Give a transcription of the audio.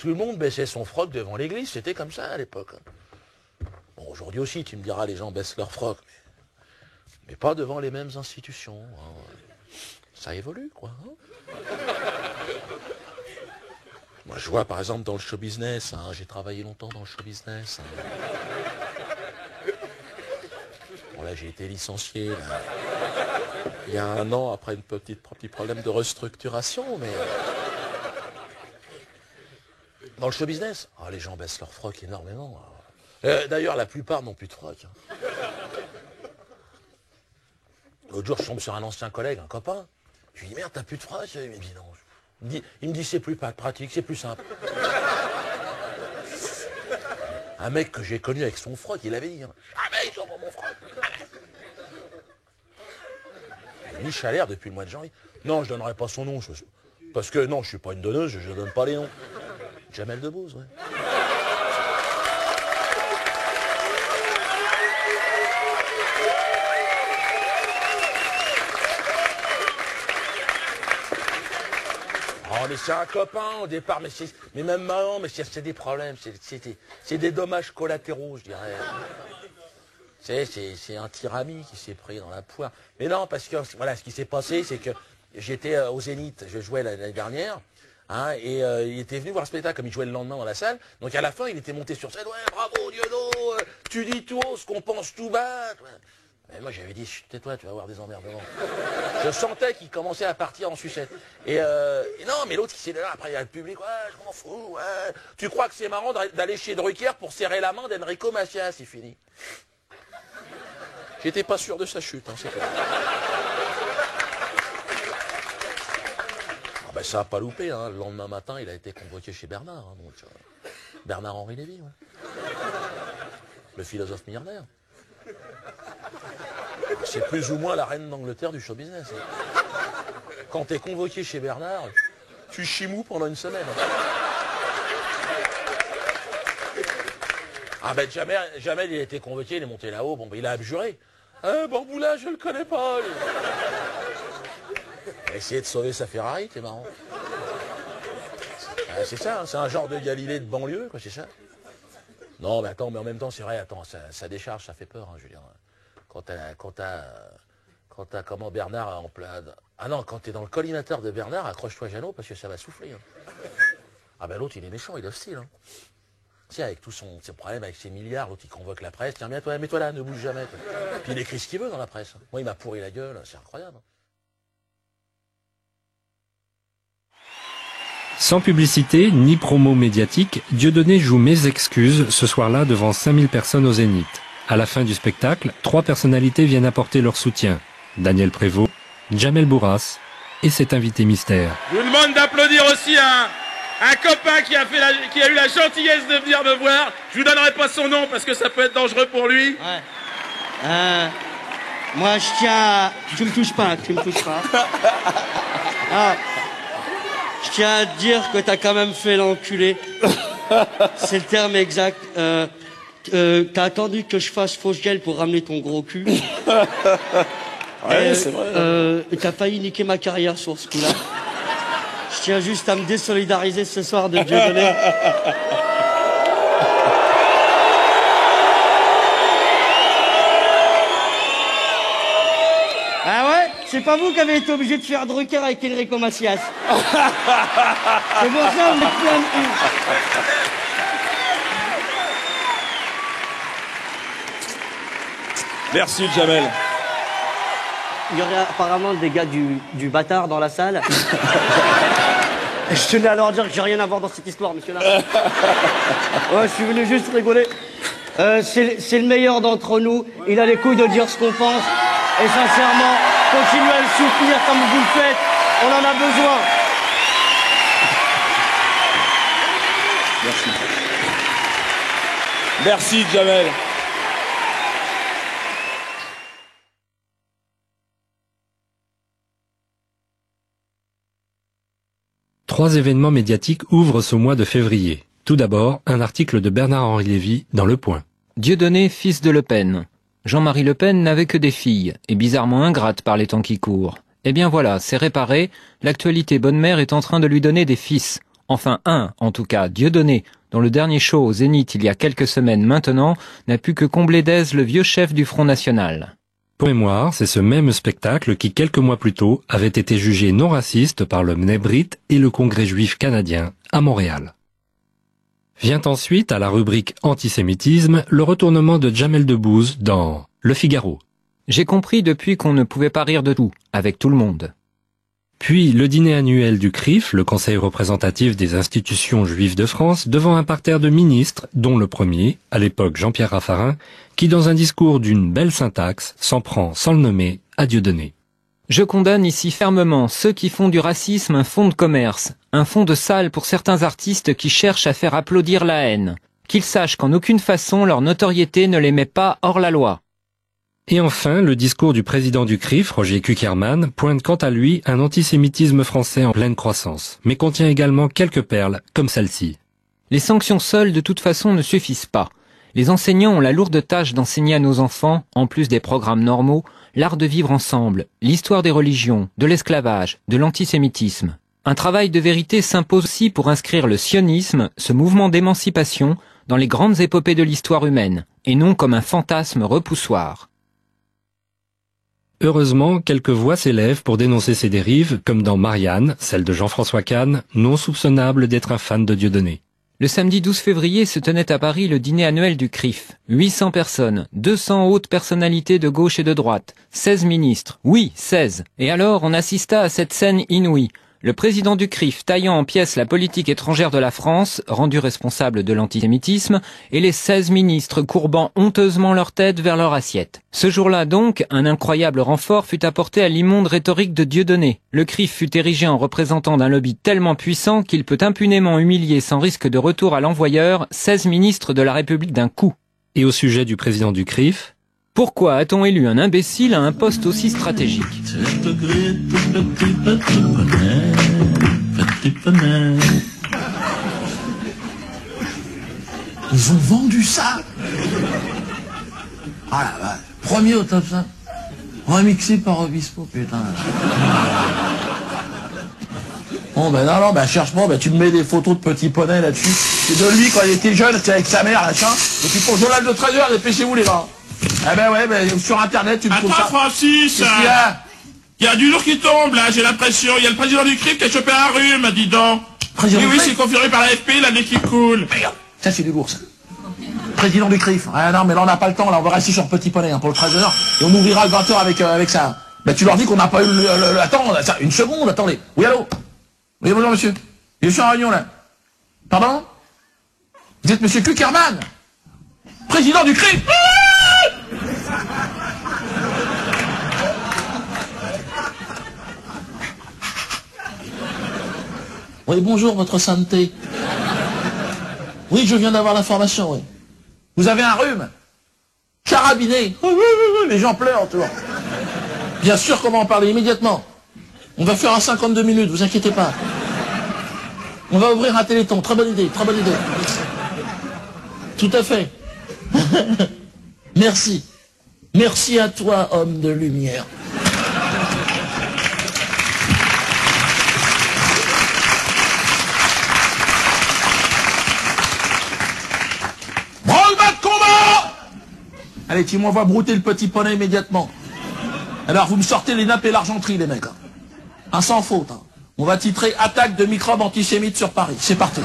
Tout le monde baissait son froc devant l'église, c'était comme ça à l'époque. Bon, aujourd'hui aussi, tu me diras, les gens baissent leur froc, mais pas devant les mêmes institutions. Ça évolue, quoi. Moi, je vois, par exemple, dans le show business, j'ai travaillé longtemps dans le show business. Bon, là, j'ai été licencié, là, il y a 1 an, après un petit problème de restructuration, mais... Dans le show business, les gens baissent leur froc énormément. D'ailleurs, la plupart n'ont plus de froc. L'autre jour, je tombe sur un ancien collègue, un copain. Je lui dis, merde, t'as plus de froc? Il me dit, non. Il me dit, c'est plus pratique, c'est plus simple. Un mec que j'ai connu avec son froc, il avait dit, jamais j'envoie mon froc. Mich a l'air depuis le mois de janvier. Non, je donnerai pas son nom. Parce que non, je suis pas une donneuse, je donne pas les noms. Jamel Debbouze, ouais. Mais c'est un copain au départ, mais même maintenant, mais c'est des problèmes, c'est des dommages collatéraux, je dirais. C'est un tirami qui s'est pris dans la poire. Mais non, parce que voilà, ce qui s'est passé, c'est que j'étais au Zénith, je jouais l'année dernière, et il était venu voir le spectacle comme il jouait le lendemain dans la salle. Donc à la fin, il était monté sur scène, ouais, bravo Diodo, tu dis tout haut ce qu'on pense tout bas. Et moi j'avais dit, tais-toi, tu vas avoir des emmerdements. Je sentais qu'il commençait à partir en sucette. Et non, mais l'autre, il s'est là, après il y a le public, ouais, je m'en fous, ouais. Tu crois que c'est marrant d'aller chez Drucker pour serrer la main d'Enrico Macias, c'est fini. J'étais pas sûr de sa chute, c'est clair. Ça n'a pas loupé, le lendemain matin, il a été convoqué chez Bernard, donc, Bernard-Henri Lévy, ouais. Le philosophe milliardaire. C'est plus ou moins la reine d'Angleterre du show business. Quand t'es convoqué chez Bernard, tu chimous pendant une semaine. Jamais il a été convoqué, il est monté là-haut, il a abjuré. Bamboula, je le connais pas. Il a essayé de sauver sa Ferrari, c'est marrant. C'est ça, c'est un genre de Galilée de banlieue, quoi, c'est ça. Non, mais attends, mais en même temps, c'est vrai, attends, ça décharge, ça fait peur, je veux dire. Quand t'as comment Bernard en plein... Ah non, quand t'es dans le collimateur de Bernard, accroche-toi Jeannot, parce que ça va souffler. L'autre, il est méchant, il est hostile. Tiens, avec tous ses problèmes, avec ses milliards, l'autre, il convoque la presse. Tiens, mets-toi là, ne bouge jamais. Puis il écrit ce qu'il veut dans la presse. Moi, il m'a pourri la gueule, c'est incroyable. Sans publicité ni promo médiatique, Dieudonné joue Mes excuses ce soir-là devant 5000 personnes au Zénith. À la fin du spectacle, 3 personnalités viennent apporter leur soutien. Daniel Prévost, Jamel Bourras et cet invité mystère. Je vous demande d'applaudir aussi un copain qui a eu la gentillesse de venir me voir. Je vous donnerai pas son nom parce que ça peut être dangereux pour lui. Ouais. Moi, je tiens à... Tu me touches pas. Je tiens à te dire que t'as quand même fait l'enculé. C'est le terme exact. T'as attendu que je fasse fausse gel pour ramener ton gros cul. Ouais, c'est vrai. T'as failli niquer ma carrière sur ce coup-là. Je tiens juste à me désolidariser ce soir de Dieudonné. Ah ouais? C'est pas vous qui avez été obligé de faire Drucker avec Enrico Macias. C'est pour ça que vous êtes plein de cul. Merci Jamel. Il y aurait apparemment des gars du bâtard dans la salle. Je tenais à leur dire que j'ai rien à voir dans cette histoire, monsieur là. Ouais, je suis venu juste rigoler. C'est le meilleur d'entre nous. Il a les couilles de dire ce qu'on pense. Et sincèrement, continuez à le soutenir comme vous le faites. On en a besoin. Merci. Merci Jamel. Trois événements médiatiques ouvrent ce mois de février. Tout d'abord, un article de Bernard-Henri Lévy dans Le Point. Dieudonné, fils de Le Pen. Jean-Marie Le Pen n'avait que des filles, et bizarrement ingrate par les temps qui courent. Eh bien voilà, c'est réparé, l'actualité bonne mère est en train de lui donner des fils. Enfin un, en tout cas, Dieudonné, dont le dernier show au Zénith il y a quelques semaines maintenant, n'a pu que combler d'aise le vieux chef du Front National. Pour mémoire, c'est ce même spectacle qui, quelques mois plus tôt, avait été jugé non raciste par le Mnebrit et le Congrès juif canadien à Montréal. Vient ensuite, à la rubrique antisémitisme, le retournement de Jamel Debbouze dans Le Figaro. J'ai compris depuis qu'on ne pouvait pas rire de tout, avec tout le monde. Puis le dîner annuel du CRIF, le Conseil représentatif des institutions juives de France, devant un parterre de ministres, dont le premier, à l'époque Jean-Pierre Raffarin, qui dans un discours d'une belle syntaxe, s'en prend, sans le nommer, à Dieudonné. Je condamne ici fermement ceux qui font du racisme un fonds de commerce, un fonds de salle pour certains artistes qui cherchent à faire applaudir la haine. Qu'ils sachent qu'en aucune façon leur notoriété ne les met pas hors la loi. Et enfin, le discours du président du CRIF, Roger Kuckerman, pointe quant à lui un antisémitisme français en pleine croissance, mais contient également quelques perles, comme celle-ci. Les sanctions seules, de toute façon, ne suffisent pas. Les enseignants ont la lourde tâche d'enseigner à nos enfants, en plus des programmes normaux, l'art de vivre ensemble, l'histoire des religions, de l'esclavage, de l'antisémitisme. Un travail de vérité s'impose aussi pour inscrire le sionisme, ce mouvement d'émancipation, dans les grandes épopées de l'histoire humaine, et non comme un fantasme repoussoir. Heureusement, quelques voix s'élèvent pour dénoncer ces dérives, comme dans Marianne, celle de Jean-François Kahn, non soupçonnable d'être un fan de Dieudonné. Le samedi 12 février se tenait à Paris le dîner annuel du CRIF. 800 personnes, 200 hautes personnalités de gauche et de droite, 16 ministres, oui, 16. Et alors on assista à cette scène inouïe. Le président du CRIF taillant en pièces la politique étrangère de la France, rendu responsable de l'antisémitisme, et les 16 ministres courbant honteusement leur tête vers leur assiette. Ce jour-là donc, un incroyable renfort fut apporté à l'immonde rhétorique de Dieudonné. Le CRIF fut érigé en représentant d'un lobby tellement puissant qu'il peut impunément humilier sans risque de retour à l'envoyeur 16 ministres de la République d'un coup. Et au sujet du président du CRIF, pourquoi a-t-on élu un imbécile à un poste aussi stratégique ? Ils ont vendu ça. Ah la vache. Premier au top 5. Remixé par Obispo, putain. Bon ben non, ben cherche pas, ben tu me mets des photos de petits poneys là-dessus. C'est de lui quand il était jeune, c'était avec sa mère, machin. Et puis pour le journal de 13 h, dépêchez-vous les gars. Eh ben ouais, ben sur internet tu me trouves ça. Attends Francis, Qu'est-ce qu'il y a? il y a du lourd qui tombe là, j'ai l'impression. Il y a le président du CRIF qui a chopé un rhume, dis donc. Président Oui, du oui, CRIF c'est confirmé par l'AFP, l'année qui coule. Merde, ça c'est du lourd ça. Président du CRIF. Ah non mais là on n'a pas le temps, là on va rester sur Petit Poney hein, pour le 13 h. Et on ouvrira le 20 h avec ça. Ben tu leur dis qu'on n'a pas eu attends, une seconde, attendez. Oui allô? Oui bonjour monsieur. Je suis en réunion là. Pardon? Vous êtes monsieur Kuckerman? Président du CRIF? Oui, bonjour, votre sainteté. Oui, je viens d'avoir l'information, oui. Vous avez un rhume? Carabiné? Les gens pleurent, tu vois. Bien sûr qu'on va en parler immédiatement. On va faire un 52 minutes, vous inquiétez pas. On va ouvrir un téléthon, très bonne idée, très bonne idée. Tout à fait. Merci. Merci à toi, homme de lumière. Branle-bas de combat! Allez, tu m'envoies brouter le Petit Poney immédiatement. Alors, vous me sortez les nappes et l'argenterie, les mecs. Hein. Un sans faute. Hein. On va titrer « Attaque de microbes antisémites sur Paris ». C'est parti.